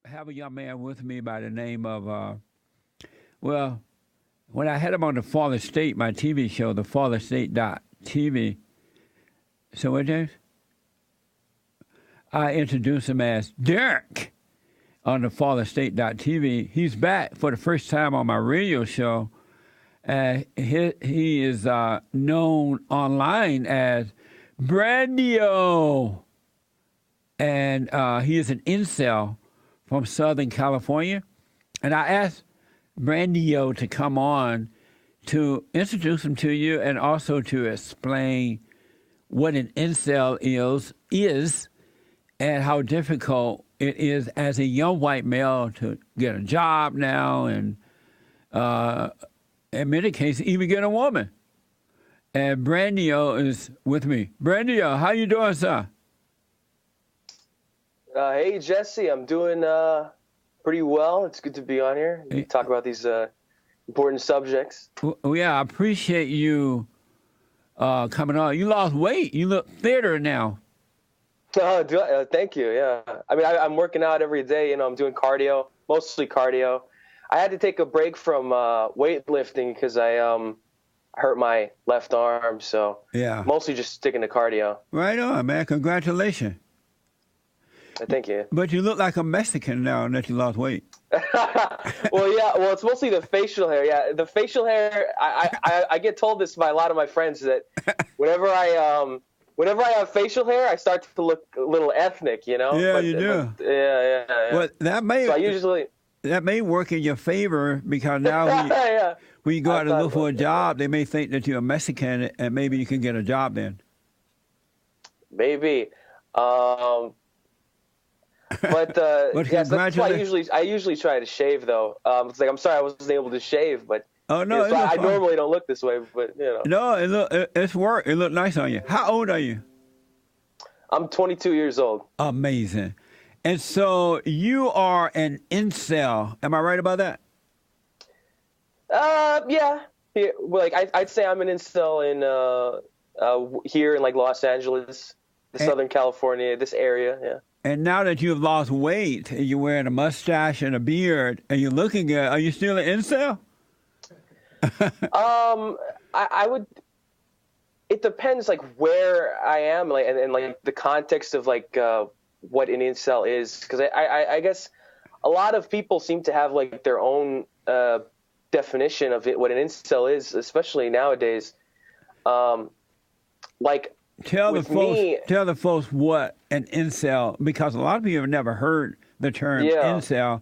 have a young man with me by the name of, well, when I had him on the Father State, my TV show, the fatherstate.tv. So what, James? I introduced him as Derrick on the fatherstate.tv. He's back for the first time on my radio show. He is known online as Brendio. And he is an incel from Southern California. And I asked Brendio to come on to introduce him to you and also to explain what an incel is and how difficult it is as a young white male to get a job now and in many cases even get a woman. And Brendio is with me. Brendio, how you doing, sir? Hey, Jesse, I'm doing pretty well. It's good to be on here and talk about these important subjects. Well, yeah, I appreciate you coming on. You lost weight. You look thinner now. Thank you. Yeah. I mean, I'm working out every day. I'm doing cardio, mostly cardio. I had to take a break from weightlifting because I hurt my left arm. So yeah, mostly just sticking to cardio. Right on, man. Congratulations. Thank you. But you look like a Mexican now that you lost weight. Well, yeah. Well, it's mostly the facial hair. Yeah, the facial hair. I get told this by a lot of my friends that whenever I have facial hair, I start to look a little ethnic. Yeah, but, you do. Yeah. Well, that may work in your favor because now when you go out and look for a job, they may think that you're a Mexican and maybe you can get a job then. Maybe. But yes, that's why I usually try to shave though. It's like I'm sorry I wasn't able to shave, but oh no, I normally don't look this way, but No, it's work. It looked nice on you. How old are you? I'm 22 years old. Amazing. And so you are an incel. Am I right about that? Yeah. Like I'd say I'm an incel in here in like Los Angeles, Southern California, this area. Yeah. And now that you've lost weight, and you're wearing a mustache and a beard, and you're looking good, are you still an incel? I would. It depends, like where I am, like and like the context of like what an incel is, because I guess a lot of people seem to have like their own definition of it, what an incel is, especially nowadays. Like. Tell the folks what an incel, because a lot of people have never heard the term incel,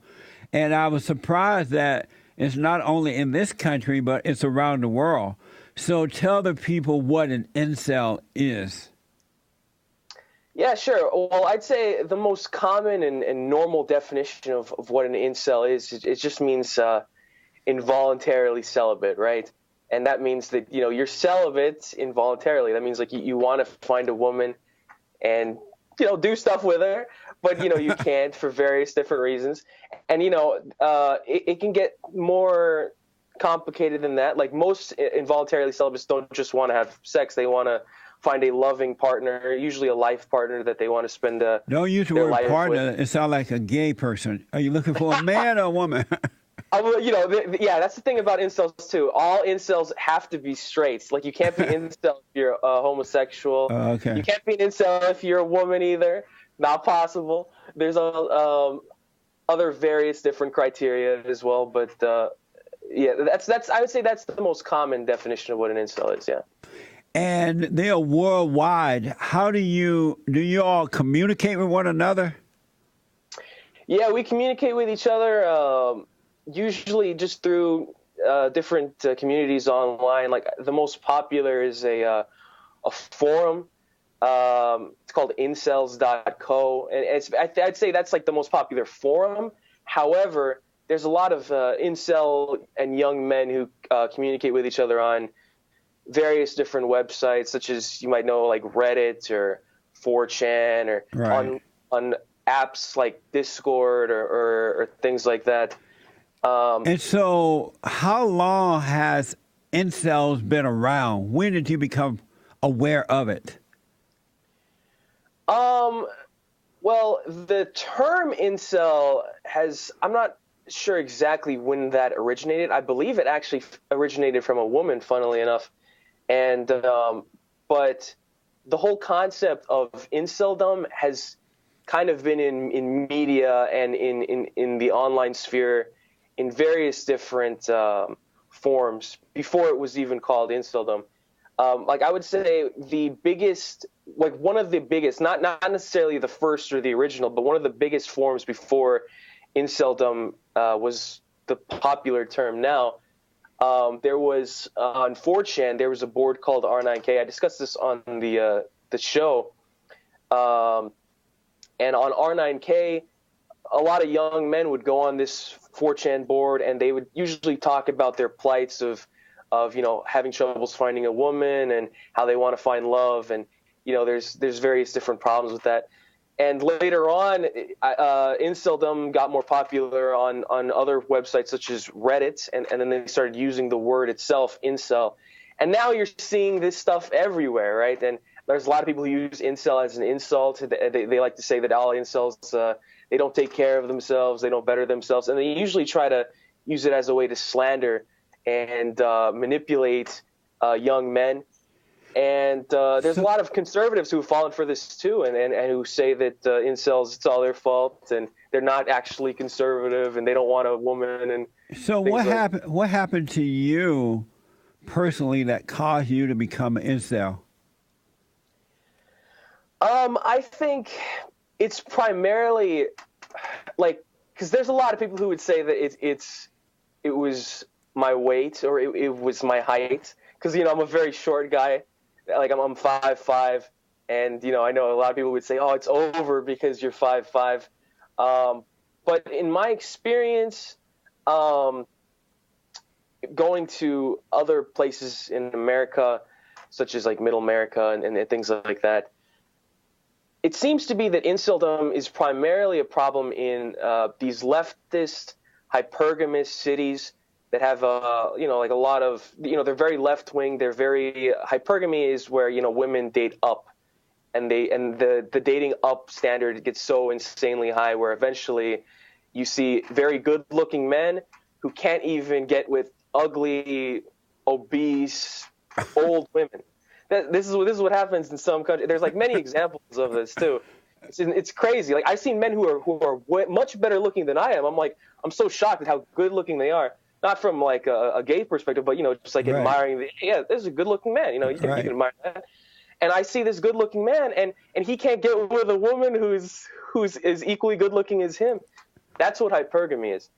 and I was surprised that it's not only in this country but it's around the world. So tell the people what an incel is. Yeah, sure. Well, I'd say the most common and normal definition of what an incel is, it just means involuntarily celibate, right? And that means that, you're celibate involuntarily. That means like you want to find a woman and, do stuff with her, but, you can't for various different reasons. And, it can get more complicated than that. Like most involuntarily celibates don't just want to have sex. They want to find a loving partner, usually a life partner that they want to spend Don't use the word partner. With. It sounds like a gay person. Are you looking for a man or a woman? That's the thing about incels too. All incels have to be straight. Like you can't be incel if you're a homosexual. Okay. You can't be an incel if you're a woman either. Not possible. There's other various different criteria as well. But that's I would say that's the most common definition of what an incel is. Yeah. And they are worldwide. How do you all communicate with one another? Yeah, we communicate with each other. Usually just through different communities online. Like the most popular is a forum. It's called incels.co. And I'd say that's like the most popular forum. However, there's a lot of incel and young men who communicate with each other on various different websites, such as you might know like Reddit or 4chan or right. on apps like Discord or things like that. And so how long has incels been around? When did you become aware of it? Well, the term incel I'm not sure exactly when that originated. I believe it actually originated from a woman, funnily enough. And, but the whole concept of inceldom has kind of been in media and in the online sphere in various different forms before it was even called inceldom. Like I would say the biggest, like one of the biggest, not necessarily the first or the original, but one of the biggest forms before inceldom was the popular term now. There was on 4chan, there was a board called R9K. I discussed this on the show. And on R9K, a lot of young men would go on this 4chan board, and they would usually talk about their plights of having troubles finding a woman and how they want to find love, and there's various different problems with that. And later on, inceldom got more popular on other websites such as Reddit, and then they started using the word itself, incel. And now you're seeing this stuff everywhere, right? And there's a lot of people who use incel as an insult. They like to say that all incels, they don't take care of themselves, they don't better themselves, and they usually try to use it as a way to slander and manipulate young men. And there's a lot of conservatives who have fallen for this too, and who say that incels, it's all their fault, and they're not actually conservative, and they don't want a woman. And so what happened? What happened to you personally that caused you to become an incel? I think it's primarily because there's a lot of people who would say that it was my weight, or it was my height, because I'm a very short guy. Like I'm 5'5", and I know a lot of people would say, "Oh, it's over because you're 5'5". But in my experience, going to other places in America, such as like Middle America and things like that, it seems to be that inceldom is primarily a problem in these leftist, hypergamous cities that have like a lot of, they're very left wing. They're very, hypergamy is where women date up, and the dating up standard gets so insanely high where eventually you see very good looking men who can't even get with ugly, obese, old women. This is what happens in some countries. There's like many examples of this too. It's crazy. Like I've seen men who are much better looking than I am. I'm so shocked at how good looking they are. Not from like a gay perspective, but just like right. admiring this is a good looking man. You can admire that. And I see this good looking man, and he can't get with a woman who's as equally good looking as him. That's what hypergamy is.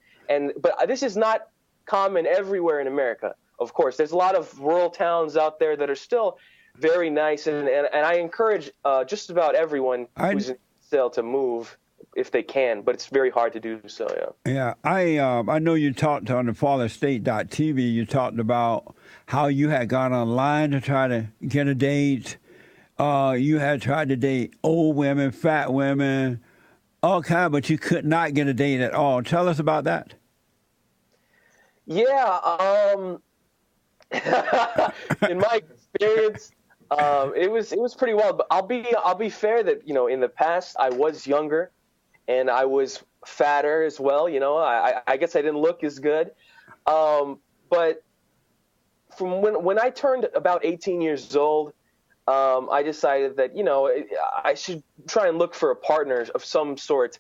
But this is not common everywhere in America. Of course, there's a lot of rural towns out there that are still very nice, and I encourage just about everyone who's in incel to move if they can, but it's very hard to do so. Yeah, I know you talked on the fatherstate.tv. You talked about how you had gone online to try to get a date. You had tried to date old women, fat women, all kinds, but you could not get a date at all. Tell us about that. Yeah, in my experience, it was pretty wild. But I'll be fair that in the past I was younger. And I was fatter as well, I guess I didn't look as good. But from when I turned about 18 years old, I decided that, I should try and look for a partner of some sort.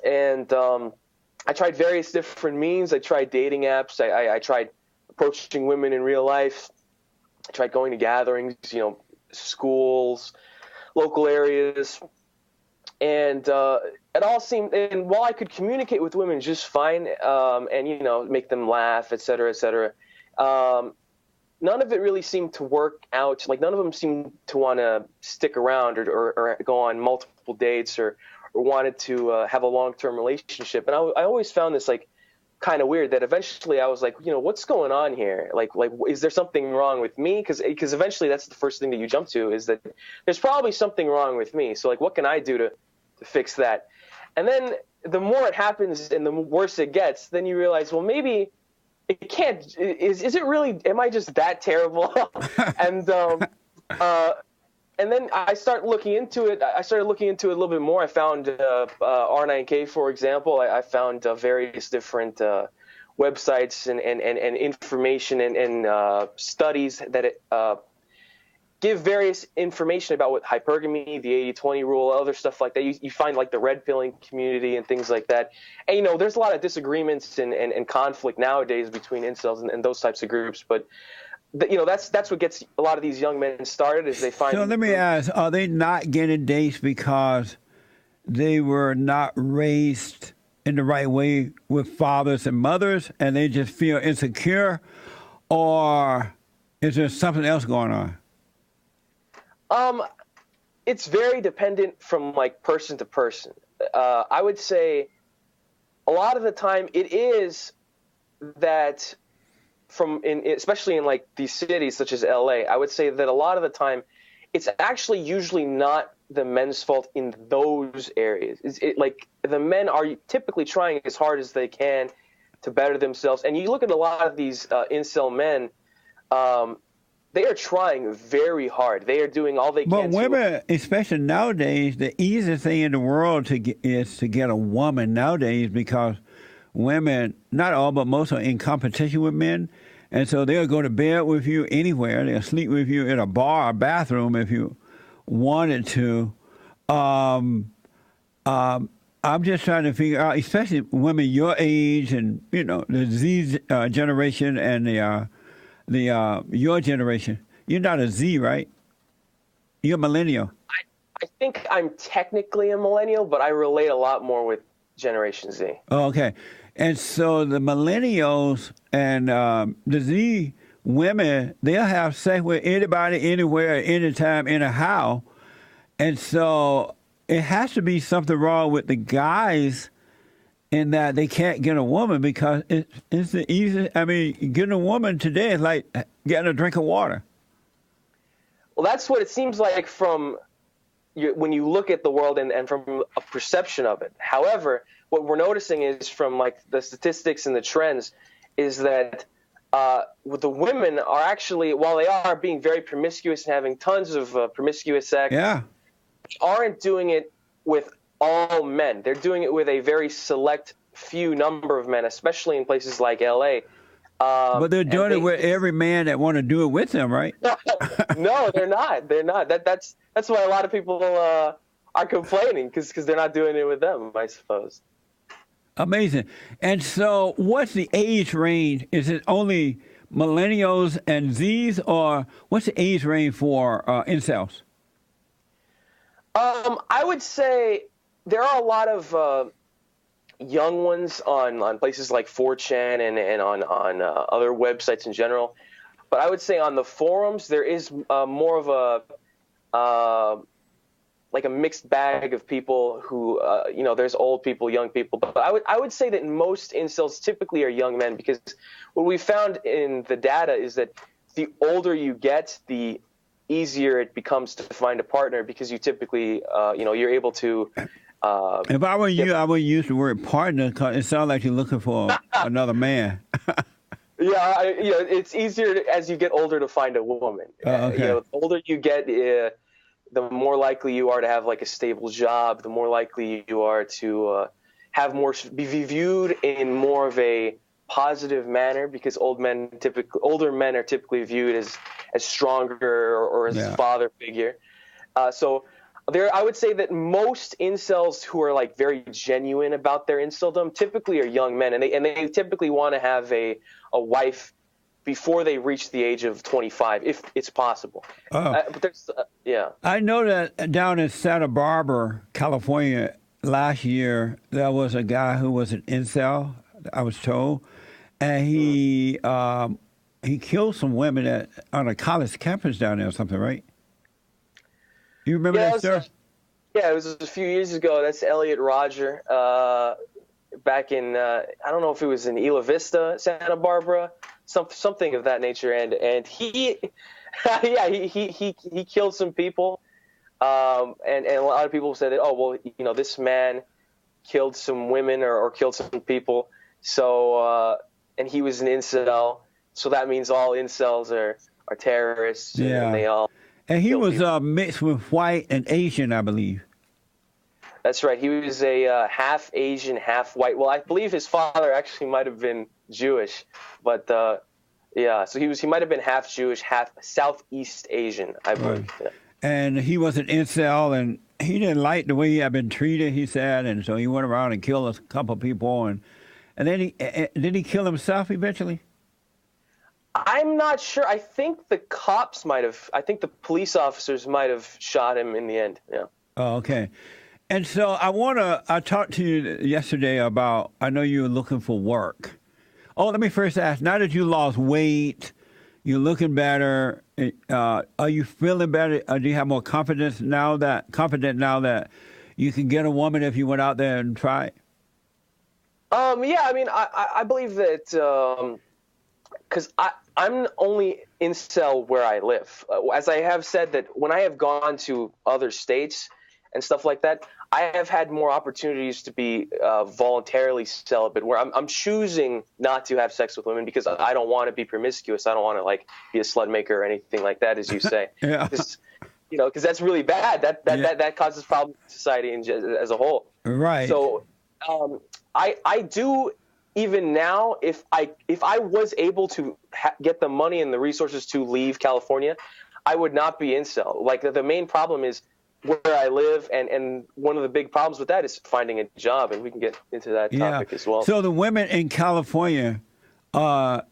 And I tried various different means. I tried dating apps. I tried approaching women in real life. I tried going to gatherings, schools, local areas. And it all seemed, and while I could communicate with women just fine, and make them laugh, et cetera, none of it really seemed to work out. Like none of them seemed to want to stick around or go on multiple dates or wanted to have a long-term relationship. And I always found this like kind of weird that eventually I was like, what's going on here? Like is there something wrong with me? Because eventually that's the first thing that you jump to, is that there's probably something wrong with me. So like, what can I do to fix that? And then the more it happens and the worse it gets, then you realize, well, maybe it can't. Is it really? Am I just that terrible? And and then I started looking into it. I started looking into it a little bit more. I found R9K, for example. I found various different websites and information and studies that give various information about what hypergamy, the 80-20 rule, other stuff like that. You find like the red pilling community and things like that. And, there's a lot of disagreements and conflict nowadays between incels and those types of groups. But, that's what gets a lot of these young men started is they find. So let me ask, are they not getting dates because they were not raised in the right way with fathers and mothers and they just feel insecure? Or is there something else going on? It's very dependent from like person to person. I would say a lot of the time it is that especially in like these cities such as LA, I would say that a lot of the time it's actually usually not the men's fault in those areas. Like the men are typically trying as hard as they can to better themselves. And you look at a lot of these incel men, they are trying very hard. They are doing all they can. But women, especially nowadays, the easiest thing in the world is to get a woman nowadays because women, not all, but most are in competition with men. And so they'll go to bed with you anywhere. They'll sleep with you in a bar or bathroom if you wanted to. I'm just trying to figure out, especially women your age and, the Z generation and your generation. You're not a Z, right? You're a millennial. I think I'm technically a millennial, but I relate a lot more with Generation Z. Oh, okay. And so the millennials and the Z women, they'll have sex with anybody, anywhere, anytime, anyhow. And so it has to be something wrong with the guys in that they can't get a woman because it's the easiest. I mean, getting a woman today is like getting a drink of water. Well, that's what it seems like from when you look at the world and from a perception of it. However, what we're noticing is from like the statistics and the trends is that the women are actually, while they are being very promiscuous and having tons of promiscuous sex, aren't doing it with all men. They're doing it with a very select few number of men, especially in places like LA. But they're doing it with every man that want to do it with them, right? No, they're not. They're not. That's why a lot of people are complaining because they're not doing it with them, I suppose. Amazing. And so what's the age range? Is it only millennials and Zs, or what's the age range for incels? I would say there are a lot of young ones on places like 4chan and on other websites in general. But I would say on the forums, there is more of a mixed bag of people who, there's old people, young people. But I would say that most incels typically are young men because what we found in the data is that the older you get, the easier it becomes to find a partner because you typically, you're able to. If I were you, I would use the word partner because it sounds like you're looking for another man. Yeah, it's easier as you get older to fibe a woman. Okay. The older you get, the more likely you are to have like a stable job. The more likely you are to be viewed in more of a positive manner because older men are typically viewed as stronger or as a father figure. So I would say that most incels who are like very genuine about their inceldom typically are young men, and they typically want to have a wife before they reach the age of 25, if it's possible. But there's, I know that down in Santa Barbara, California, last year there was a guy who was an incel, I was told, and he killed some women on a college campus down there or something, right? You remember that, sir? Yeah, it was a few years ago. That's Elliot Rodger back in, I don't know if it was in Isla Vista, Santa Barbara, something of that nature. And he, he killed some people. And a lot of people said that, this man killed some women or killed some people. So, and he was an incel. So that means all incels are terrorists. Yeah. And they all. And he kill was people. mixed with white and Asian, I believe. That's right. He was a half Asian, half white. Well, I believe his father actually might have been Jewish, but yeah. So he might have been half Jewish, half Southeast Asian, I Right. believe. Yeah. And he was an incel, and he didn't like the way he had been treated, he said, and so he went around and killed a couple people, and then did he kill himself eventually? I'm not sure. I think the cops might have. I think the police officers might have shot him in the end. Yeah. Oh, okay. And so I talked to you yesterday about, I know you were looking for work. Oh, let me first ask, now that you lost weight, you're looking better, are you feeling better? Do you have more confident now that you can get a woman if you went out there and tried? Yeah. I mean, I believe that because I'm only incel where I live. As I have said that when I have gone to other states and stuff like that, I have had more opportunities to be voluntarily celibate, where I'm choosing not to have sex with women because I don't want to be promiscuous. I don't want to like be a slut maker or anything like that, as you say. Yeah. Because that's really bad. That causes problems in society as a whole. Right. So I do. Even now, if I was able to get the money and the resources to leave California, I would not be incel. Like the main problem is where I live, and one of the big problems with that is finding a job, and we can get into that topic as well. So the women in California are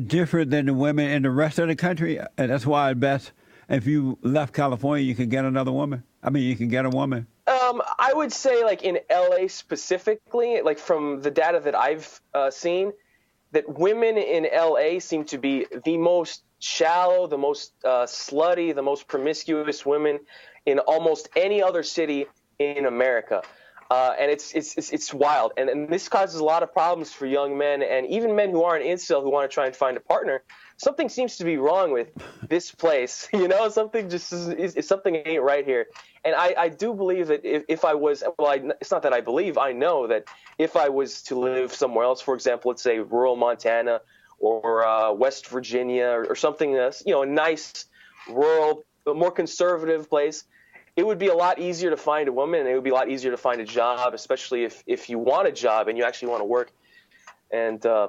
different than the women in the rest of the country, and that's why it's best if you left California, you can get another woman. I mean, you can get a woman. I would say, like in LA specifically, like from the data that I've seen, that women in LA seem to be the most shallow, the most slutty, the most promiscuous women in almost any other city in America. And it's wild. And this causes a lot of problems for young men and even men who aren't incel who want to try and find a partner. Something seems to be wrong with this place. Something something ain't right here. And I do believe that if I was, it's not that I believe, I know that if I was to live somewhere else, for example, let's say rural Montana or West Virginia or something that's, a nice, rural, more conservative place, it would be a lot easier to find a woman, and it would be a lot easier to find a job, especially if you want a job and you actually want to work. And I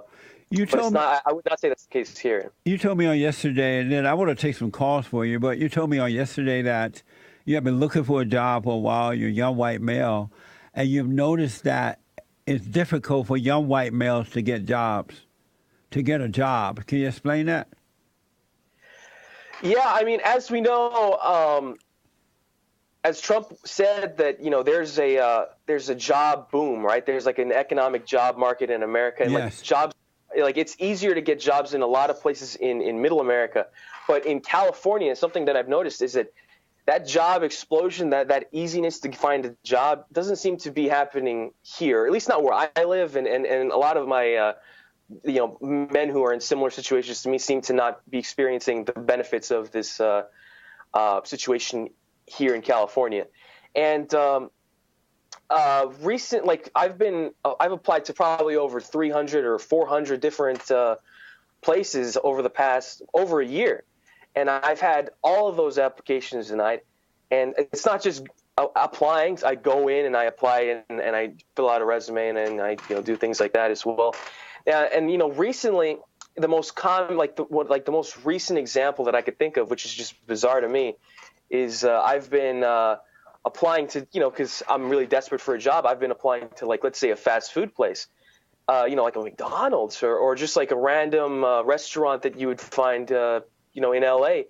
would not say that's the case here. You told me on yesterday, and then I want to take some calls for you, but you told me on yesterday that you have been looking for a job for a while, you're a young white male, and you've noticed that it's difficult for young white males to get jobs, to get a job. Can you explain that? Yeah, I mean, as we know, as Trump said that, there's a job boom, right? There's like an economic job market in America, and Yes. like jobs, like it's easier to get jobs in a lot of places in Middle America, but in California, something that I've noticed is that job explosion, that easiness to find a job doesn't seem to be happening here, at least not where I live, and a lot of my men who are in similar situations to me seem to not be experiencing the benefits of this situation here in California. And I've applied to probably over 300 or 400 different places over a year, and I've had all of those applications denied. And it's not just applying. I go in and I apply and I fill out a resume and I do things like that as well. And recently, the most common, the most recent example that I could think of, which is just bizarre to me, is I've been applying to, because I'm really desperate for a job. I've been applying to, like, let's say a fast food place, like a McDonald's or just like a random restaurant that you would find, in LA.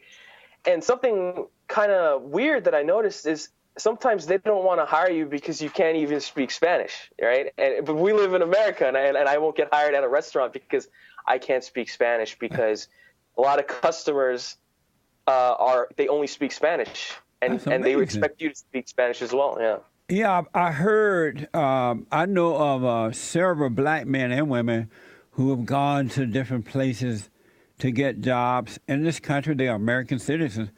And something kind of weird that I noticed is sometimes they don't want to hire you because you can't even speak Spanish, right? But we live in America, and I won't get hired at a restaurant because I can't speak Spanish, because a lot of customers they only speak Spanish, and they expect you to speak Spanish as well. Yeah. Yeah, I heard. I know of several black men and women who have gone to different places to get jobs in this country. They are American citizens,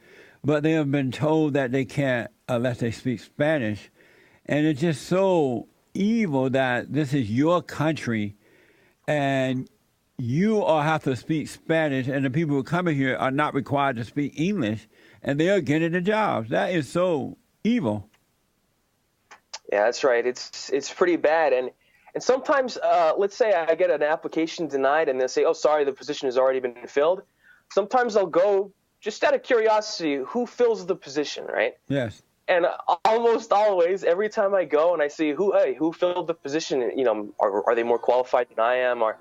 but they have been told that they can't unless they speak Spanish, and it's just so evil that this is your country, and you all have to speak Spanish, and the people who come in here are not required to speak English, and they're getting the jobs. That is so evil. Yeah, that's right. It's pretty bad. And sometimes, let's say I get an application denied, and they say, "Oh, sorry, the position has already been filled." Sometimes I'll go just out of curiosity, who fills the position, right? Yes. And almost always, every time I go and I see who filled the position, are they more qualified than I am, or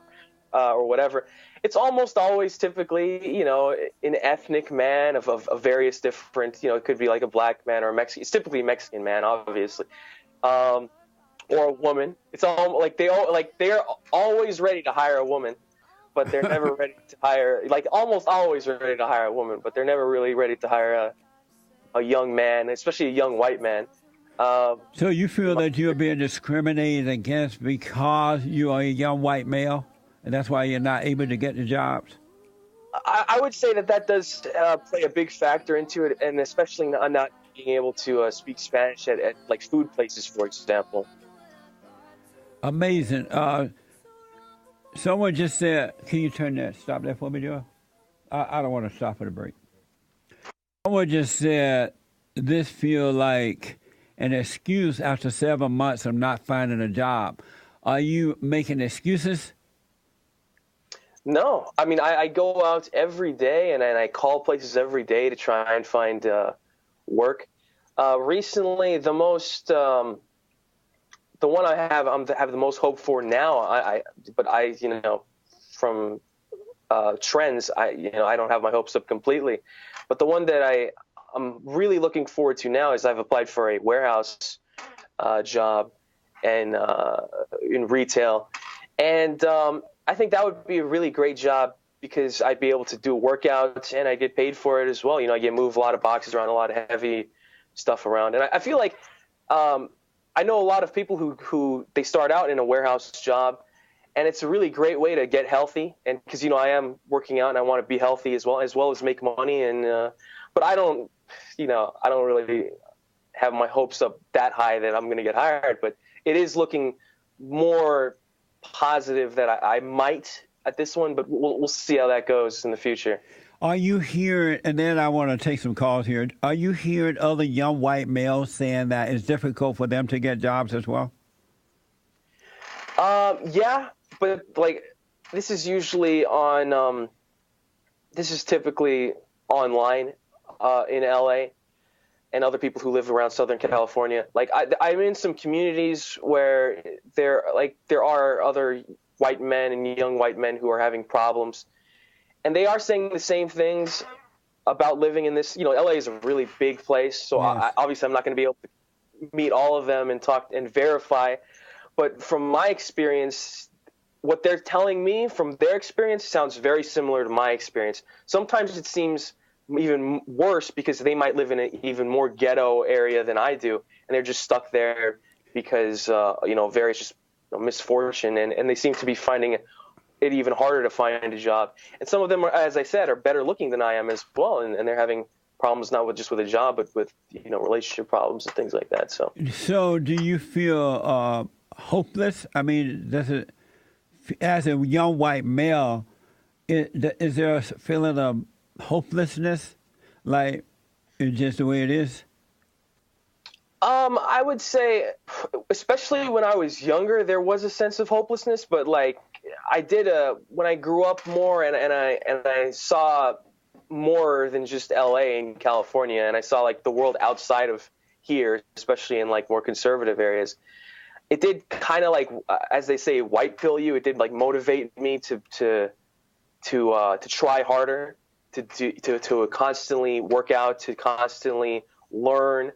whatever. It's almost always typically, an ethnic man of various different, it could be like a black man or a Mexican. It's typically a Mexican man, obviously, or a woman. It's all they're always ready to hire a woman, but they're never ready to hire, almost always ready to hire a woman, but they're never really ready to hire a young man, especially a young white man. So you feel that you're being discriminated against because you are a young white male, and that's why you're not able to get the jobs? I would say that does play a big factor into it, and especially not being able to speak Spanish at like food places, for example. Amazing. Someone just said, can you stop that for me, Joe? I don't want to stop for the break. Someone just said, this feel like an excuse after 7 months of not finding a job. Are you making excuses? No. I mean, I go out every day, and I call places every day to try and find work. Recently, the one I have the most hope for now, from trends, I don't have my hopes up completely. But the one that I'm really looking forward to now is I've applied for a warehouse job and in retail, and I think that would be a really great job because I'd be able to do workouts and I get paid for it as well. I get move a lot of boxes around, a lot of heavy stuff around, and I feel like I know a lot of people who they start out in a warehouse job. And it's a really great way to get healthy, and because I am working out and I want to be healthy as well as make money. And but I don't really have my hopes up that high that I'm going to get hired. But it is looking more positive that I might at this one. But we'll see how that goes in the future. Are you hearing? And then I want to take some calls here. Are you hearing other young white males saying that it's difficult for them to get jobs as well? Yeah. But this is usually on. This is typically online in LA, and other people who live around Southern California. I'm in some communities where there are other white men and young white men who are having problems, and they are saying the same things about living in this. LA is a really big place, so yes. Obviously I'm not going to be able to meet all of them and talk and verify. But from my experience, what they're telling me from their experience sounds very similar to my experience. Sometimes it seems even worse because they might live in an even more ghetto area than I do, and they're just stuck there because various just misfortune, and they seem to be finding it even harder to find a job. And some of them, as I said, are better looking than I am as well, and they're having problems not just with a job, but with relationship problems and things like that. So do you feel hopeless? I mean, as a young white male, is there a feeling of hopelessness, like it's just the way it is? I would say, especially when I was younger, there was a sense of hopelessness. But I did when I grew up more, and I saw more than just LA and California, and I saw the world outside of here, especially in more conservative areas. It did kind of as they say, white pill you. It did motivate me to try harder, to constantly work out, to constantly learn,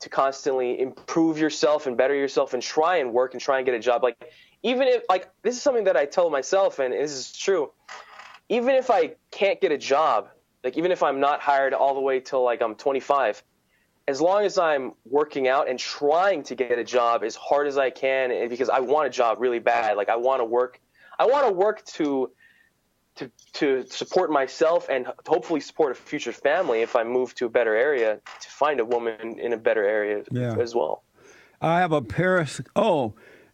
to constantly improve yourself and better yourself, and try and work and try and get a job. Even if this is something that I tell myself, and this is true. Even if I can't get a job, even if I'm not hired all the way till I'm 25. As long as I'm working out and trying to get a job as hard as I can, and because I want a job really bad, I want to work to support myself and hopefully support a future family if I move to a better area, to find a woman in a better area as well. I have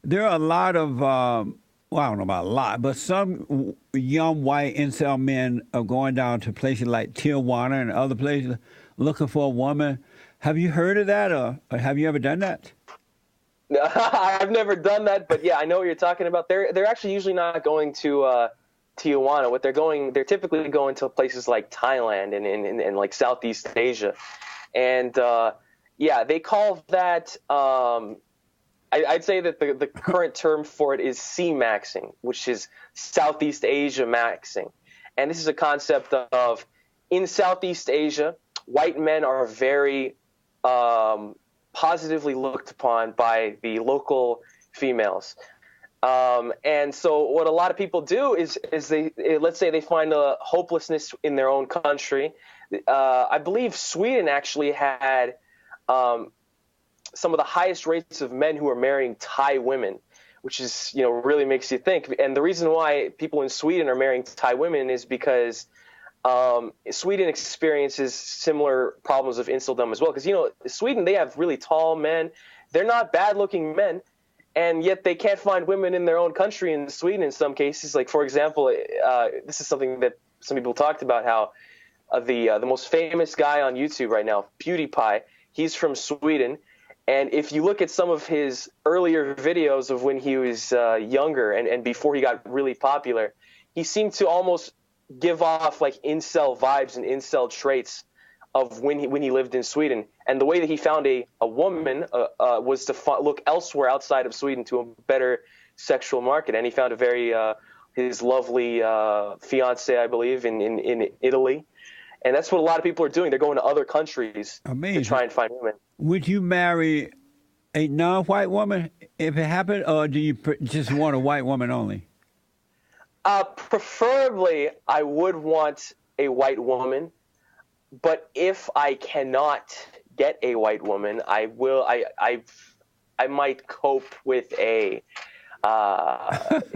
there are a lot of, I don't know about a lot, but some young white incel men are going down to places like Tijuana and other places looking for a woman. Have you heard of that, or have you ever done that? No, I've never done that, but yeah, I know what you're talking about. They're actually usually not going to Tijuana. They're typically going to places like Thailand and like Southeast Asia, and yeah, they call that. I'd say that the current term for it is C-maxing, which is Southeast Asia maxing, and this is a concept of in Southeast Asia, white men are very positively looked upon by the local females. And so what a lot of people do is let's say they find a hopelessness in their own country. I believe Sweden actually had some of the highest rates of men who are marrying Thai women, which is, really makes you think. And the reason why people in Sweden are marrying Thai women is because Sweden experiences similar problems of inceldom as well. Because, Sweden, they have really tall men. They're not bad-looking men, and yet they can't find women in their own country in Sweden in some cases. Like, for example, this is something that some people talked about, how the most famous guy on YouTube right now, PewDiePie, he's from Sweden. And if you look at some of his earlier videos of when he was younger and before he got really popular, he seemed to almost give off like incel vibes and incel traits of when he lived in Sweden. And the way that he found a woman was to look elsewhere outside of Sweden to a better sexual market. And he found a very his lovely fiance, I believe, in Italy. And that's what a lot of people are doing. They're going to other countries to try and find women. Would you marry a non-white woman if it happened, or do you just want a white woman only? Preferably, I would want a white woman. But if I cannot get a white woman, I might cope with an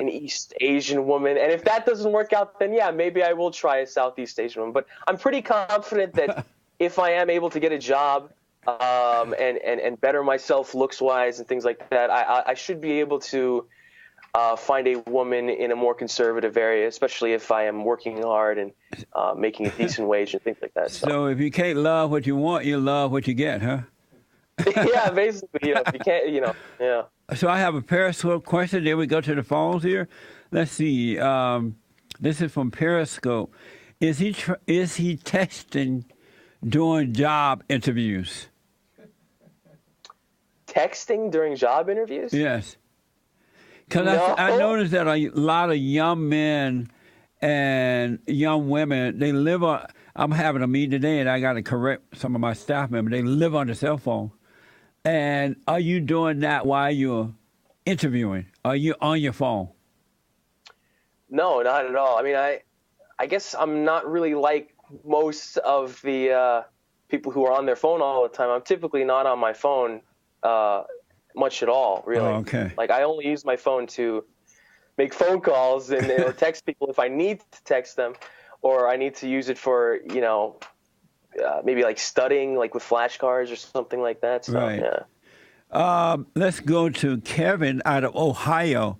East Asian woman. And if that doesn't work out, then yeah, maybe I will try a Southeast Asian woman. But I'm pretty confident that if I am able to get a job and better myself looks-wise and things like that, I should be able to find a woman in a more conservative area, especially if I am working hard and making a decent wage and things like that. So if you can't love what you want, you love what you get, huh? Yeah, basically, if you can't, yeah. So I have a Periscope question. Then we go to the phones here. Let's see. This is from Periscope. Is he texting during job interviews? Texting during job interviews? Yes. Because No. I noticed that a lot of young men and young women, they live on. I'm having a meeting today, and I got to correct some of my staff members. They live on the cell phone. And are you doing that while you're interviewing? Are you on your phone? No, not at all. I mean, I guess I'm not really like most of the people who are on their phone all the time. I'm typically not on my phone much at all, really. Oh, okay. Like, I only use my phone to make phone calls and or text people if I need to text them, or I need to use it for, maybe like studying, like with flashcards or something like that. So, Right. yeah. Let's go to Kevin out of Ohio.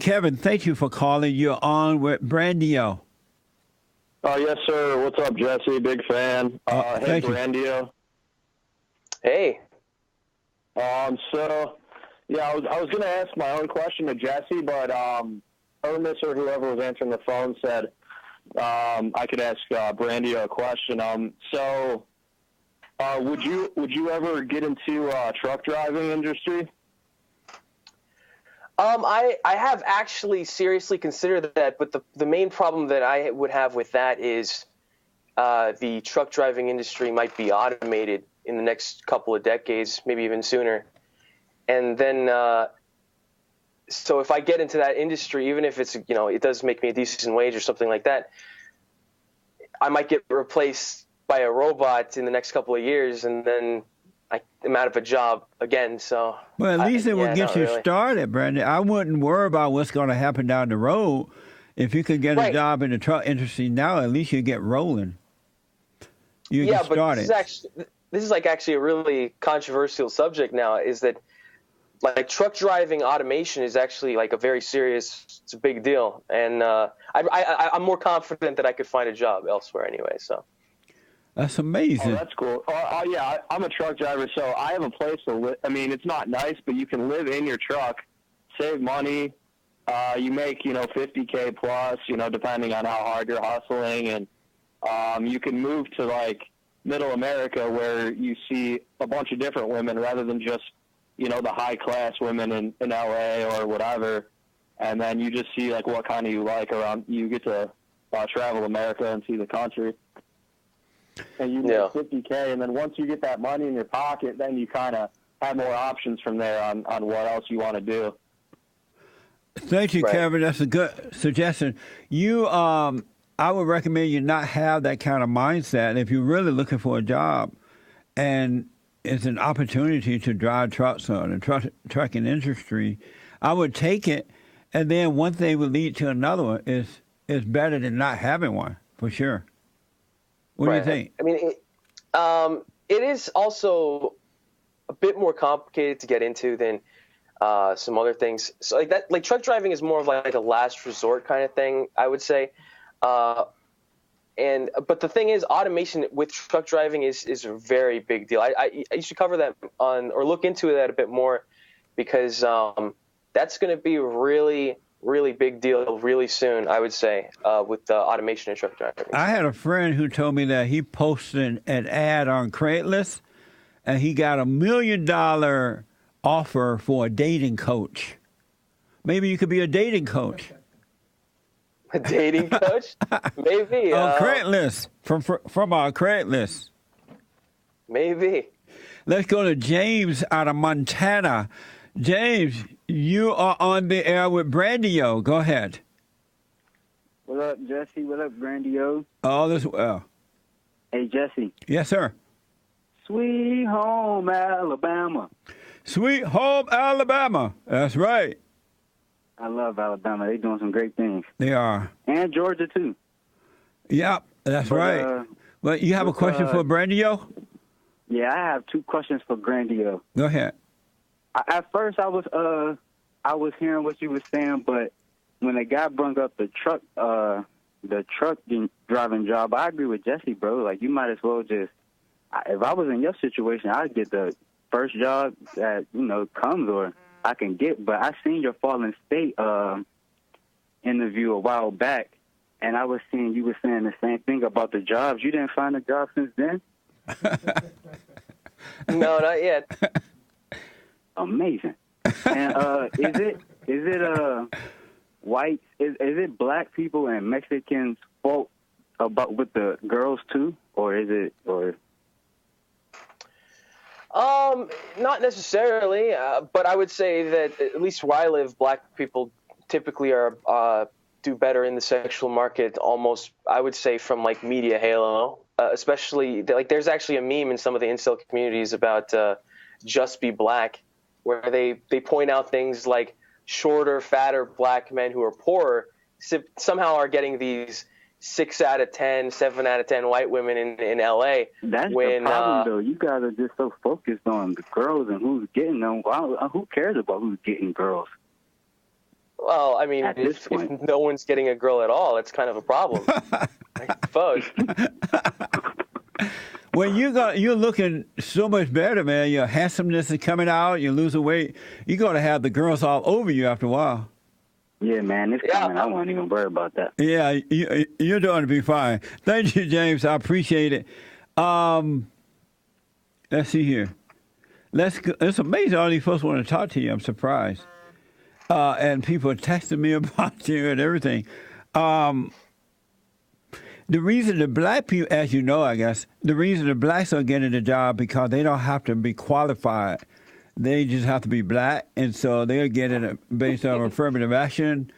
Kevin, thank you for calling. You're on with Brendio. Oh, yes, sir. What's up, Jesse? Big fan. Hey, thank you. Brendio. Hey. So, yeah, I was going to ask my own question to Jesse, but Ernest or whoever was answering the phone said I could ask Brendio a question. So, would you ever get into truck driving industry? I have actually seriously considered that, but the main problem that I would have with that is the truck driving industry might be automated in the next couple of decades, maybe even sooner. And then, so if I get into that industry, even if it's, it does make me a decent wage or something like that, I might get replaced by a robot in the next couple of years, and then I'm out of a job again. So, Well, at least it will get you really started, Brandon. I wouldn't worry about what's going to happen down the road. If you could get a Right. job in the truck industry now, at least you get rolling. You get but started. this is actually a really controversial subject now, is that like truck driving automation is actually like a very serious, it's a big deal. And I'm more confident that I could find a job elsewhere anyway. So That's Oh, amazing. that's cool. Yeah, I'm a truck driver, so I have a place to live. I mean, it's not nice, but you can live in your truck, save money. You make, $50K plus, depending on how hard you're hustling, and you can move to like Middle America where you see a bunch of different women rather than just, the high class women in LA or whatever. And then you just see like what kind of you like around. You get to travel America and see the country. And you make 50K, and then once you get that money in your pocket, then you kind of have more options from there on what else you want to do. Thank you, Kevin. That's a good suggestion. I would recommend you not have that kind of mindset. If you're really looking for a job and it's an opportunity to drive trucks or the trucking industry, I would take it, and then one thing would lead to another one. It's better than not having one, for sure. What do you think? I mean, it is also a bit more complicated to get into than some other things. So like truck driving is more of like a last resort kind of thing, I would say. But the thing is, automation with truck driving is a very big deal. I should cover that or look into that a bit more, because that's going to be a really, really big deal really soon, I would say, with the automation in truck driving. I had a friend who told me that he posted an ad on Craigslist, and he got $1 million offer for a dating coach. Maybe you could be a dating coach. A dating coach? Maybe. Craigslist, from Craigslist. Maybe. Let's go to James out of Montana. James, you are on the air with Brendio. Go ahead. What up, Jesse? What up, Brendio? All is well. Hey, Jesse. Yes, sir. Sweet home Alabama. Sweet home Alabama. That's right. I love Alabama. They're doing some great things. They are. And Georgia, too. Yep, that's right. But you have a question for Brendio? Yeah, I have 2 questions for Brendio. Go ahead. At first, I was hearing what you were saying, but when a guy brought up the truck driving job, I agree with Jesse, bro. Like, you might as well just, if I was in your situation, I'd get the first job that, comes or I can get. But I seen your Fallen State interview a while back, and I was seeing you were saying the same thing about the jobs. You didn't find a job since then? No, not yet. Amazing. And is it white? Is it black people and Mexicans' fault about with the girls too, or is it not necessarily, but I would say that at least where I live, black people typically are do better in the sexual market. Almost, I would say, from like media halo, especially like there's actually a meme in some of the incel communities about just be black, where they point out things like shorter, fatter black men who are poorer somehow are getting these 6 out of 10, 7 out of 10 white women in LA. That's the problem, though. You guys are just so focused on the girls and who's getting them. Who cares about who's getting girls? Well, I mean, if no one's getting a girl at all, it's kind of a problem, I suppose. Well, you're looking so much better, man. Your handsomeness is coming out. You're losing weight. You're going to have the girls all over you after a while. Yeah, man, it's coming. I won't even worry about that. Yeah, you're doing to be fine. Thank you, James. I appreciate it. Let's see here. It's amazing all these folks want to talk to you. I'm surprised. And people are texting me about you and everything. The reason the black people, as you know, I guess, the reason the blacks are getting the job because they don't have to be qualified. They just have to be black, and so they're getting it based on affirmative action.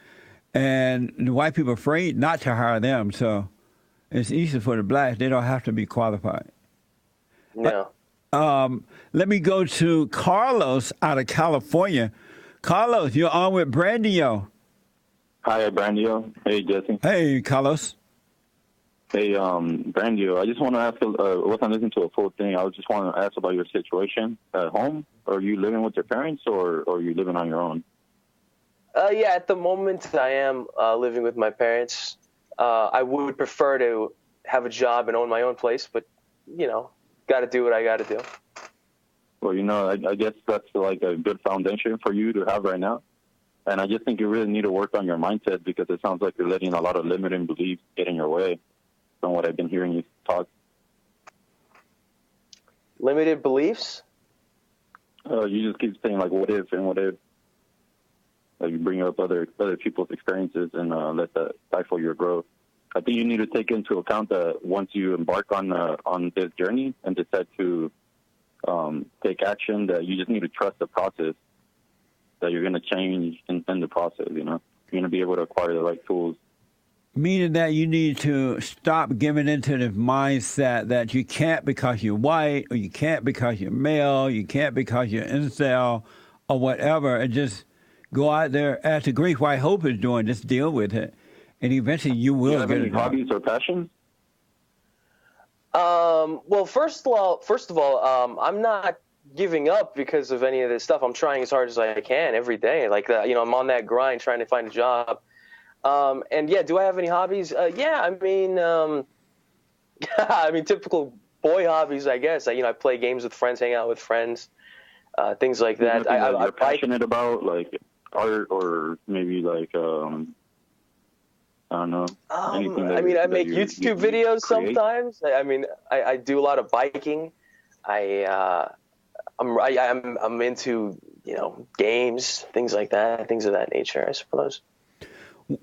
And the white people are afraid not to hire them, so it's easy for the blacks. They don't have to be qualified. No. Let me go to Carlos out of California. Carlos, you're on with Brendio. Hi, Brendio. Hey, Jesse. Hey, Carlos. Hey, Brendio. I just want to ask, wasn't listening to a full thing. I just want to ask about your situation at home. Are you living with your parents, or are you living on your own? Yeah, at the moment I am living with my parents. I would prefer to have a job and own my own place, but got to do what I got to do. Well, I guess that's like a good foundation for you to have right now. And I just think you really need to work on your mindset, because it sounds like you're letting a lot of limiting beliefs get in your way from what I've been hearing you talk. Limited beliefs? You just keep saying, like, what if and what if. Like, you bring up other people's experiences and let that stifle your growth. I think you need to take into account that once you embark on this journey and decide to take action, that you just need to trust the process, that you're going to change in the process, You're going to be able to acquire the right tools. Meaning that you need to stop giving into the mindset that you can't because you're white, or you can't because you're male, you can't because you're incel, or whatever, and just go out there, as the Great White Hope is doing, just deal with it. And eventually you will get it. Any hobbies or passions? Well, first of all, I'm not giving up because of any of this stuff. I'm trying as hard as I can every day. Like, I'm on that grind trying to find a job. And yeah, do I have any hobbies? Yeah, typical boy hobbies, I guess. I play games with friends, hang out with friends, things like that. You're passionate about, like art, or maybe like I don't know. I make YouTube videos sometimes. I do a lot of biking. I'm into games, things like that, things of that nature, I suppose.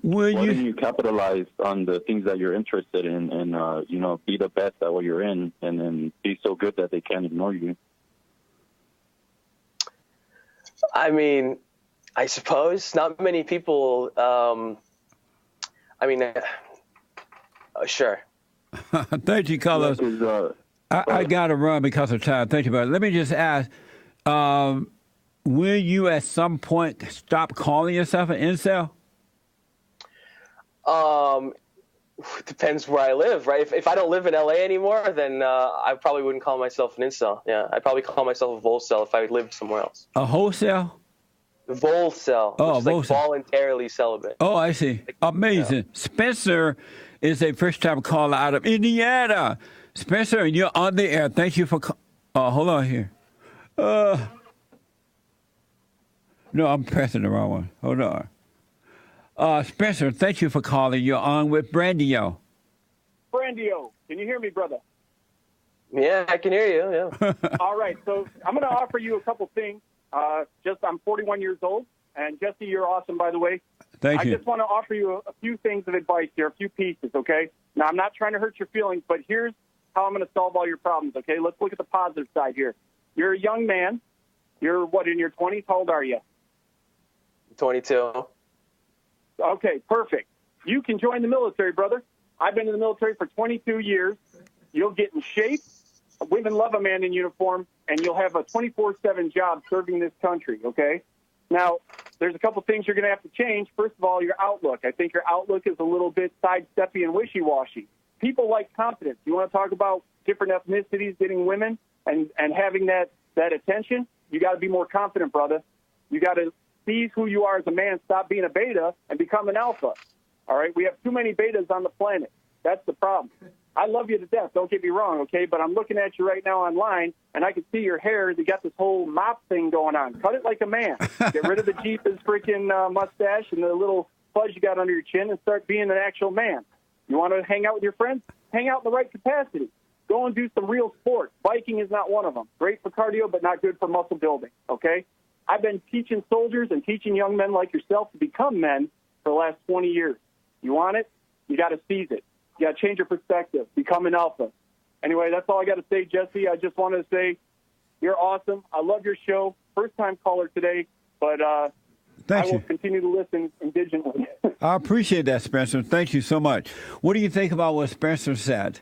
Why don't you capitalize on the things that you're interested in, and be the best at what you're in, and then be so good that they can't ignore you? I suppose not many people. Sure. Thank you, Carlos. I got to run because of time. Thank you, brother. Let me just ask, will you at some point stop calling yourself an incel? Depends where I live, right? If I don't live in LA anymore, then I probably wouldn't call myself an incel. Yeah, I'd probably call myself a volcel if I lived somewhere else. A wholesale? Volcel. Oh, which is like voluntarily celibate. Oh, I see. Amazing. Yeah. Spencer is a first-time caller out of Indiana. Spencer, you're on the air. Thank you for hold on here. No, I'm pressing the wrong one. Hold on. Spencer, thank you for calling. You're on with Brendio. Brendio, can you hear me, brother? Yeah, I can hear you, yeah. All right, so I'm going to offer you a couple things. I'm 41 years old, and Jesse, you're awesome, by the way. Thank you. I just want to offer you a few things of advice here, a few pieces, okay? Now, I'm not trying to hurt your feelings, but here's how I'm going to solve all your problems, okay? Let's look at the positive side here. You're a young man. You're, in your 20s? How old are you? 22. Okay, perfect. You can join the military, brother. I've been in the military for 22 years. You'll get in shape. Women love a man in uniform, and you'll have a 24/7 job serving this country, okay? Now, there's a couple things you're going to have to change. First of all, your outlook. I think your outlook is a little bit sidesteppy and wishy-washy. People like confidence. You want to talk about different ethnicities getting women and having that attention? You got to be more confident, brother. You got to seize who you are as a man, stop being a beta, and become an alpha. All right? We have too many betas on the planet. That's the problem. I love you to death, don't get me wrong, okay? But I'm looking at you right now online, and I can see your hair. You got this whole mop thing going on. Cut it like a man. Get rid of the Jeep's freaking mustache and the little fuzz you got under your chin, and start being an actual man. You want to hang out with your friends? Hang out in the right capacity. Go and do some real sports. Biking is not one of them. Great for cardio, but not good for muscle building, okay? I've been teaching soldiers and teaching young men like yourself to become men for the last 20 years. You want it? You got to seize it. You got to change your perspective. Become an alpha. Anyway, that's all I got to say, Jesse. I just wanted to say you're awesome. I love your show. First-time caller today, but I will continue to listen indigently. I appreciate that, Spencer. Thank you so much. What do you think about what Spencer said?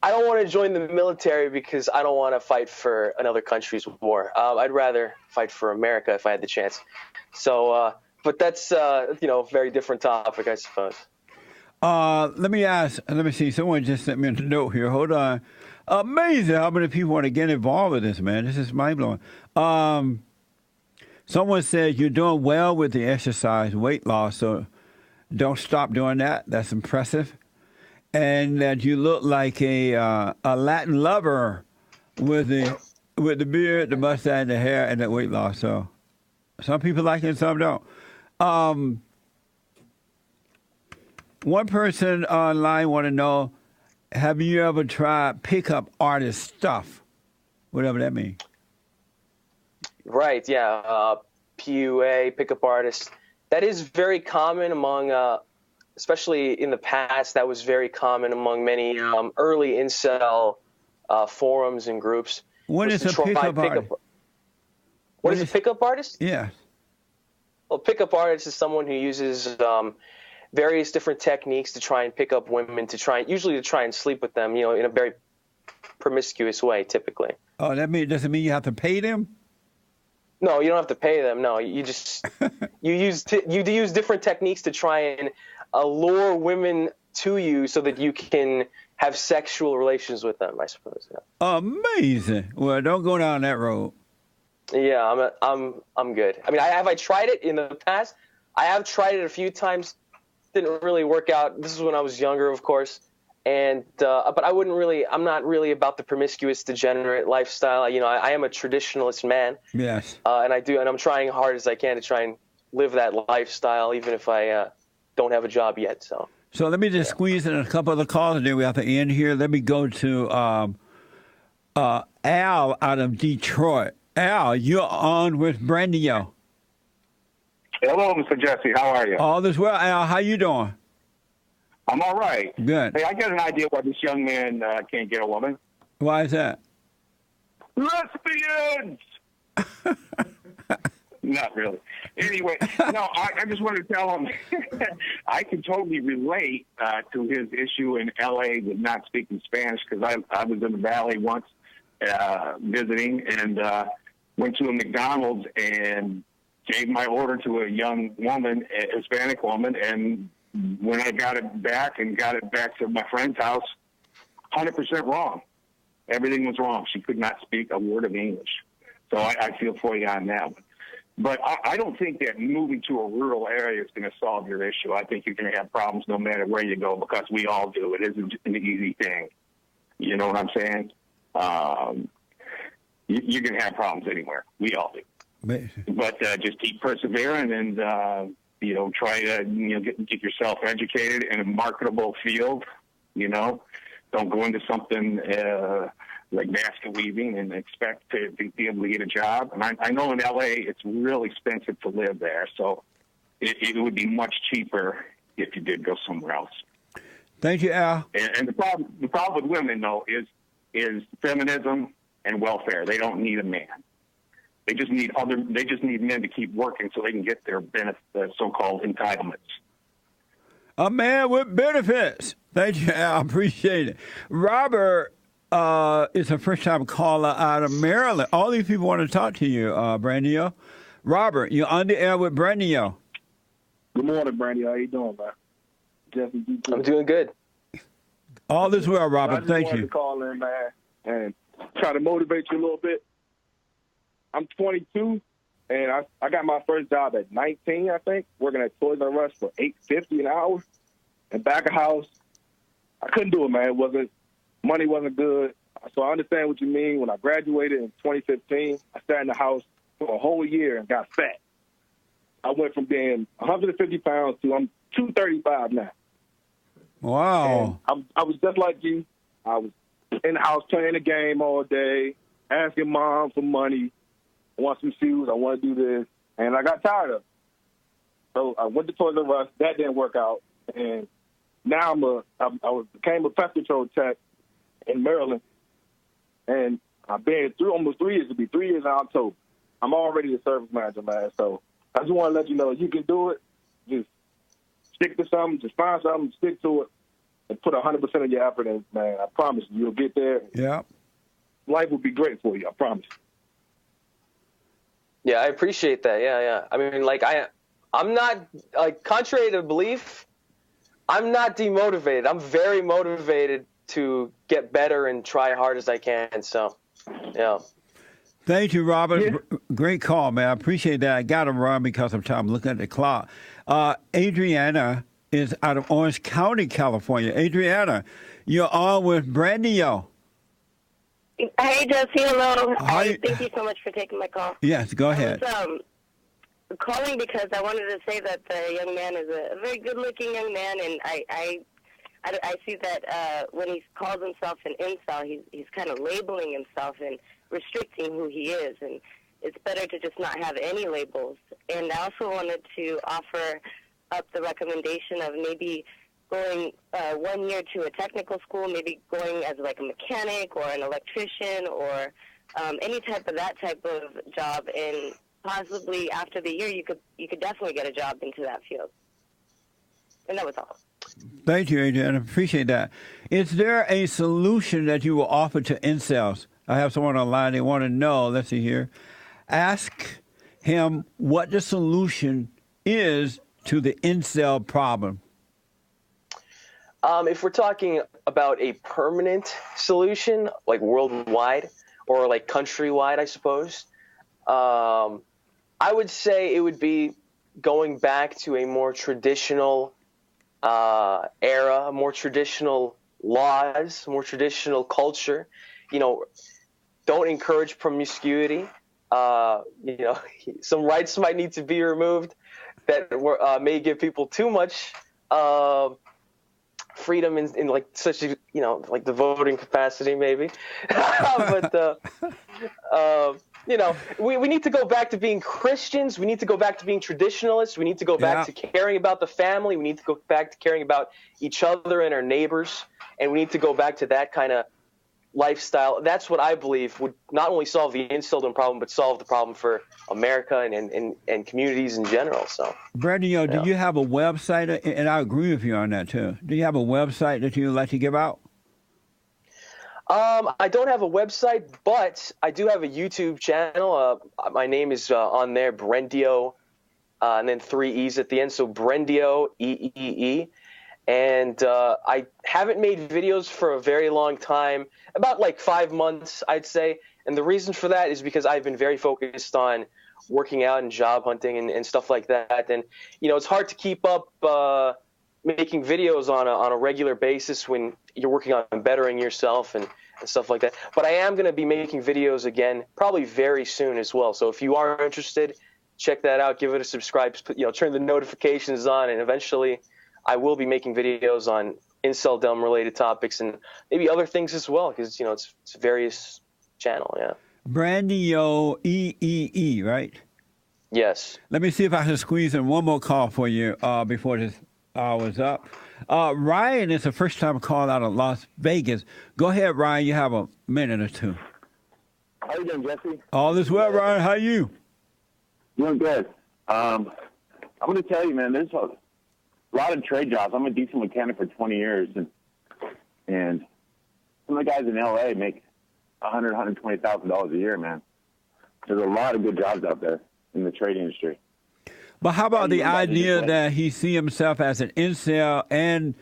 I don't want to join the military because I don't want to fight for another country's war. I'd rather fight for America if I had the chance. So, but that's, a very different topic, I suppose. Let me see. Someone just sent me a note here. Hold on. Amazing how many people want to get involved with this, man. This is mind-blowing. Someone said you're doing well with the exercise weight loss, so Don't stop doing that. That's impressive. And that you look like a Latin lover with the beard, the mustache, the hair, and the weight loss. So some people like it, some don't. One person online want to know, have you ever tried pickup artist stuff? Whatever that means. Right, yeah. PUA, pickup artists. That is very common among, especially in the past, that was very common among many early incel forums and groups. What is a pickup artist? What is a pickup artist? Yeah. Well, pickup artist is someone who uses various different techniques to try and pick up women, usually to try and sleep with them, in a very promiscuous way, typically. Oh, doesn't mean you have to pay them? No, you don't have to pay them. No, you just you use different techniques to try and allure women to you so that you can have sexual relations with them, I suppose. Yeah. Amazing. Well, don't go down that road. Yeah, I'm good. I mean, have I tried it in the past? I have tried it a few times. Didn't really work out. This is when I was younger, of course. And but I'm not really about the promiscuous, degenerate lifestyle. I am a traditionalist man. Yes. And I'm trying hard as I can to try and live that lifestyle, even if I don't have a job yet. So let me just squeeze in a couple of the calls, and then we have to end here. Let me go to Al out of Detroit. Al, you're on with Brendio. Hello, Mr. Jesse. How are you? All is well, Al. How you doing? I'm all right. Good. Hey, I got an idea why this young man can't get a woman. Why is that? Lesbians! Not really. Anyway, no, I just wanted to tell him I can totally relate to his issue in L.A. with not speaking Spanish, because I was in the Valley once visiting and went to a McDonald's and gave my order to a young woman, a Hispanic woman, and when I got it back to my friend's house, 100% wrong. Everything was wrong. She could not speak a word of English. So I feel for you on that one. But I don't think that moving to a rural area is going to solve your issue. I think you're going to have problems no matter where you go, because we all do. It isn't an easy thing. You know what I'm saying? You're going to have problems anywhere. We all do. But just keep persevering and, try to, get yourself educated in a marketable field, Don't go into something like basket weaving and expect to be able to get a job. And I know in L.A. it's real expensive to live there, so it would be much cheaper if you did go somewhere else. Thank you, Al. And the problem with women, though, is feminism and welfare. They don't need a man. They just need men to keep working so they can get their so-called entitlements. A man with benefits. Thank you, Al. Appreciate it. Robert is a first-time caller out of Maryland. All these people want to talk to you, Brendio. Robert, you're on the air with Brendio. Good morning, Brendio. How you doing, man? Jesse, I'm doing good. All is well, Robert. Thank I just wanted you. to call in, man, and try to motivate you a little bit. I'm 22, and I got my first job at 19, I think, working at Toys R Us for $8.50 an hour. And back of house, I couldn't do it, man. Money wasn't good. So I understand what you mean. When I graduated in 2015, I sat in the house for a whole year and got fat. I went from being 150 pounds to I'm 235 now. Wow. And I was just like you. I was in the house playing the game all day, asking mom for money. I want some shoes. I want to do this. And I got tired of it. So I went to Toys R Us. That didn't work out. And now I became a pest control tech in Maryland. And I've been through almost 3 years. It'll be 3 years in October. I'm already a service manager, man. So I just want to let you know you can do it. Just stick to something. Just find something, stick to it, and put 100% of your effort in, man. I promise you, you'll get there. Yeah. Life will be great for you. I promise. Yeah, I appreciate that. Yeah. I mean, I'm not, contrary to belief, I'm not demotivated. I'm very motivated to get better and try hard as I can. So, yeah. Thank you, Robert. Yeah. Great call, man. I appreciate that. I got to run because of time. I'm looking at the clock. Adriana is out of Orange County, California. Adriana, you're on with Brendio. Hey, Jesse. Hello. Hi. Thank you so much for taking my call. Yes, go ahead. I was calling because I wanted to say that the young man is a very good-looking young man, and I see that when he calls himself an incel, he's kind of labeling himself and restricting who he is, and it's better to just not have any labels. And I also wanted to offer up the recommendation of maybe going 1 year to a technical school, maybe going as like a mechanic or an electrician or any type of that type of job, and possibly after the year you could definitely get a job into that field. And that was all. Thank you, Adrian. I appreciate that. Is there a solution that you will offer to incels? I have someone online. They want to know. Let's see here. Ask him what the solution is to the incel problem. If we're talking about a permanent solution, like worldwide or like countrywide, I suppose, I would say it would be going back to a more traditional era, more traditional laws, more traditional culture. You know, don't encourage promiscuity. You know, some rights might need to be removed that may give people too much freedom in like such a, you know, like the voting capacity maybe. But you know, we need to go back to being Christians. We need to go back to being traditionalists. We need to go back to caring about the family. We need to go back to caring about each other and our neighbors. And we need to go back to that kind of lifestyle. That's what I believe would not only solve the incel problem, but solve the problem for America and communities in general. So, Brendio, do you have a website? And I agree with you on that too. Do you have a website that you would like to give out? I don't have a website, but I do have a YouTube channel. My name is on there, Brendio, and then 3 E's at the end. So BrendioEEE. And I haven't made videos for a very long time, about like 5 months, I'd say. And the reason for that is because I've been very focused on working out and job hunting and stuff like that. And, you know, it's hard to keep up making videos on a regular basis when you're working on bettering yourself and stuff like that. But I am going to be making videos again, probably very soon as well. So if you are interested, check that out, give it a subscribe, you know, turn the notifications on, and eventually I will be making videos on inceldom related topics and maybe other things as well, because, you know, it's a various channel. Yeah. BrendioEEE, right? Yes. Let me see if I can squeeze in one more call for you before this hour's up. Ryan is a first-time call out of Las Vegas. Go ahead, Ryan. You have a minute or two. How you doing, Jesse? All is well, Ryan. How are you? Doing good. I'm going to tell you, man, there's a lot of trade jobs. I'm a diesel mechanic for 20 years, and some of the guys in L.A. make $100,000, $120,000 a year, man. There's a lot of good jobs out there in the trade industry. But how about the idea that he see himself as an incel and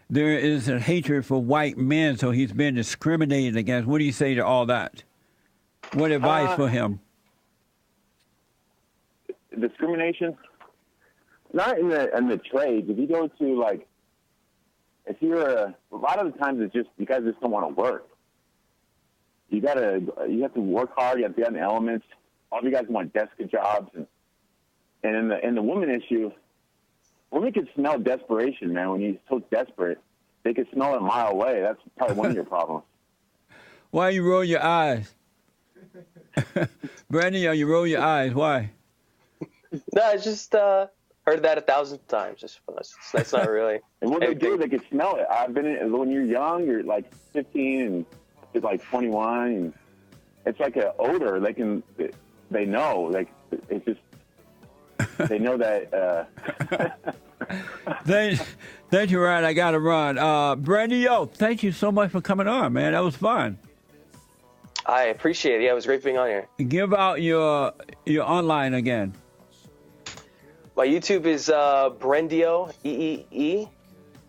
there is a hatred for white men, so he's been discriminated against? What do you say to all that? What advice for him? Discrimination? Not in the trades. If you go to, like, if you're a lot of the times it's just you guys just don't want to work. You have to work hard. You have to be on the elements. All of you guys want desk jobs, and in the woman issue, women can smell desperation, man. When you're so desperate, they can smell it a mile away. That's probably one of your problems. Why you roll your eyes? Brendio, you roll your eyes. Why? No, I just heard that 1,000 times. That's not really. And what they do, they can smell it. I've been in, when you're young, you're like 15 and you're like 21, and it's like an odor. They know. Like it's just. They know that. Thank you, Ryan. I got to run. Brendio, thank you so much for coming on, man. That was fun. I appreciate it. Yeah, it was great being on here. Give out your online again. My YouTube is BrendioEEE.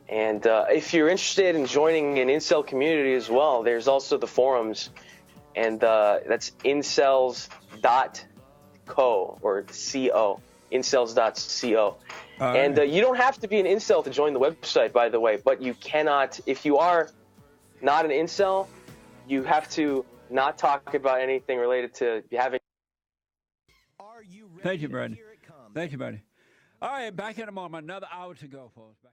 And if you're interested in joining an incel community as well, there's also the forums. And that's incels.co or co. incels.co. All And right. you don't have to be an incel to join the website, by the way, but you cannot, if you are not an incel, you have to not talk about anything related to having. Thank you, Brandon. Thank you, buddy. All right, back in a moment. Another hour to go, folks.